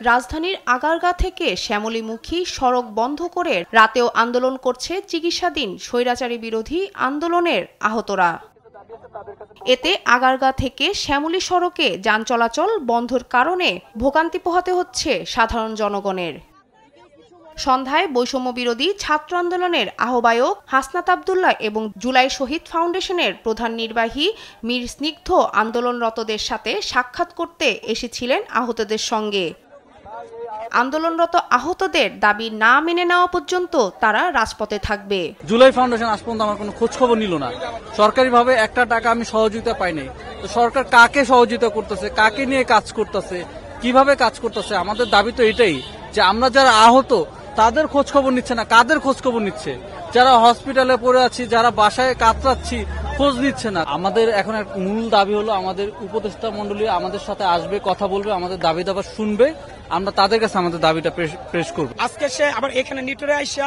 রাজধানীর আগারগাঁ থেকে শ্যামলীমুখী সড়ক বন্ধ করে রাতেও আন্দোলন করছে চিকিৎসাধীন স্বৈরাচারী বিরোধী আন্দোলনের আহতরা। এতে আগারগাঁ থেকে শ্যামলী সড়কে যান চলাচল বন্ধের কারণে ভোগান্তি পোহাতে হচ্ছে সাধারণ জনগণের। সন্ধ্যায় বৈষম্য বিরোধী ছাত্র আন্দোলনের আহ্বায়ক হাসনাত আব্দুল্লাহ এবং জুলাই শহীদ ফাউন্ডেশনের প্রধান নির্বাহী মীর স্নিগ্ধ আন্দোলনরতদের সাথে সাক্ষাৎ করতে এসেছিলেন আহতদের সঙ্গে। আন্দোলনরত আহতদের দাবি না মেনে নেওয়া পর্যন্ত তারা রাজপথে থাকবে। জুলাই ফাউন্ডেশন আজ পর্যন্ত আমার কোনো খোঁজ খবর নিল না, সরকারিভাবে একটা টাকা আমি সহযোগিতা পাইনি। তো সরকার কাকে সহযোগিতা করতেছে, কাকে নিয়ে কাজ করতেছে, কিভাবে কাজ করতেছে? আমাদের দাবি তো এটাই যে আমরা যারা আহত তাদের খোঁজ খবর নিচ্ছে না, কাদের খোঁজ খবর নিচ্ছে? যারা হসপিটালে পড়ে আছি, যারা বাসায় কাতরাচ্ছি, খোঁজ নিচ্ছে না। আমাদের এখন মূল দাবি হলো আমাদের উপদেষ্টা মন্ডলী আমাদের সাথে আসবে, কথা বলবে, আমাদের দাবি দাবা শুনবে, আমরা তাদের কাছে আমাদের দাবিটা পেশ করবো। আজকে সে আবার এখানে নিটোরে আইসা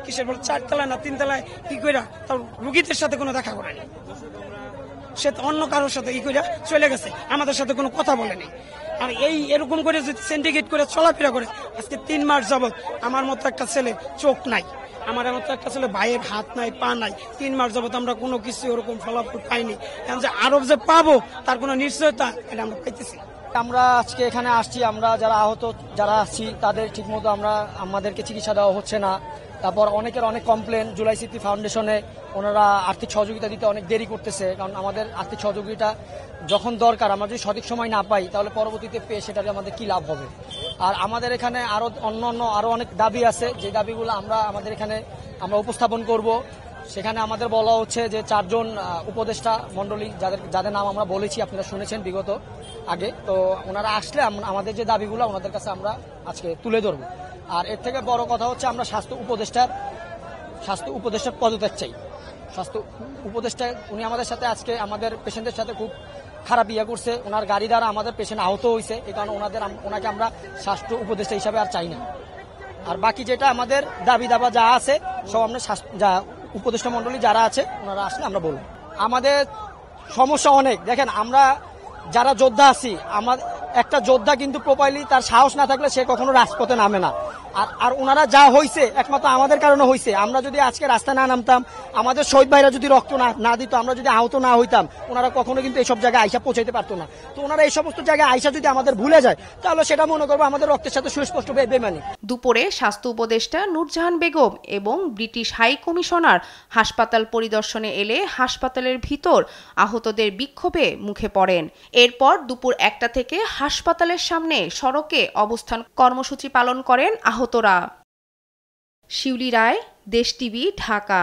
কিসের বলে 4 তলায় না 3 তলায় কি কইরা তার রোগীদের সাথে কোনো দেখা করেনি, সে অন্য কারোর সাথে ই কইরা চলে গেছে, আমাদের সাথে কোনো কথা বলেনি। আর এরকম করে যদি সিন্ডিকেট করে চলাফেরা করে আজকে 3 মাস যাবত আমার মতো একটা ছেলে চোখ নাই, আমার মতো একটা ছেলে ভাইয়ের হাত নাই, পা নাই, 3 মাস যাবত আমরা কোনো কিছু ওরকম ফলাফল পাইনি। এখন যে আরো যে পাবো তার কোনো নিশ্চয়তা এটা আমরা পাইতেছি। আমরা আজকে এখানে আসছি, আমরা যারা আহত যারা আছি তাদের ঠিকমতো আমাদেরকে চিকিৎসা দেওয়া হচ্ছে না। তারপর অনেকের অনেক কমপ্লেন, জুলাই স্মৃতি ফাউন্ডেশনে ওনারা আর্থিক সহযোগিতা দিতে অনেক দেরি করতেছে। কারণ আমাদের আর্থিক সহযোগিতা যখন দরকার আমরা যদি সঠিক সময় না পাই তাহলে পরবর্তীতে পেয়ে সেটাতে আমাদের কি লাভ হবে। আর আমাদের এখানে আরো অনেক দাবি আছে, যে দাবিগুলো আমাদের এখানে আমরা উপস্থাপন করব। সেখানে আমাদের বলা হচ্ছে যে 4 জন উপদেষ্টা মন্ডলী যাদের নাম আমরা বলেছি, আপনারা শুনেছেন বিগত আগে, তো ওনারা আসলে আমাদের যে দাবিগুলো ওনাদের কাছে আমরা আজকে তুলে ধরবো। আর এর থেকে বড় কথা হচ্ছে আমরা স্বাস্থ্য উপদেষ্টার পদত্যাগ চাই। স্বাস্থ্য উপদেষ্টা উনি আমাদের সাথে আজকে আমাদের পেশেন্টদের সাথে খুব খারাপ করছে, ওনার গাড়ি দ্বারা আমাদের পেশেন্ট আহত হয়েছে, এই কারণে ওনাকে আমরা স্বাস্থ্য উপদেষ্টা হিসাবে আর চাই না। আর বাকি যেটা আমাদের দাবি দাবা যা আছে সব আমরা উপদেষ্টা মন্ডলী যারা আছে ওনারা আসলে আমরা বলবো। আমাদের সমস্যা অনেক, দেখেন আমরা যারা যোদ্ধা আছি, আমার একটা যোদ্ধা কিন্তু প্রপারলি তার সাহস না থাকলে সে কখনো রাজপথে নামে না। আর ওনারা যা হয়েছে একমাত্র আমাদের কারণে হয়েছে। আমরা যদি আজকে রাস্তায় না নামতাম, আমাদের শহীদ ভাইরা যদি রক্ত না দিত, আমরা যদি আহত না হইতাম, ওনারা কখনো কিন্তু এইসব জায়গায় আইসা পৌঁছাইতে পারতো না। তো ওনারা এই সমস্ত জায়গায় আইসা যদি আমাদের ভুলে যায় তাহলে সেটা মনে করবো আমাদের রক্তের সাথে সুস্পষ্ট বেমানি। দুপুরে স্বাস্থ্য উপদেষ্টা নূরজাহান বেগম এবং ব্রিটিশ হাই কমিশনার হাসপাতাল পরিদর্শনে এলে হাসপাতালের ভিতর আহতদের বিক্ষোভে মুখে পড়েন। এরপর দুপুর 1টা থেকে হাসপাতালের সামনে সড়কে অবস্থান কর্মসূচি পালন করেন আহতরা। শিউলি রায়, দেশ টিভি, ঢাকা।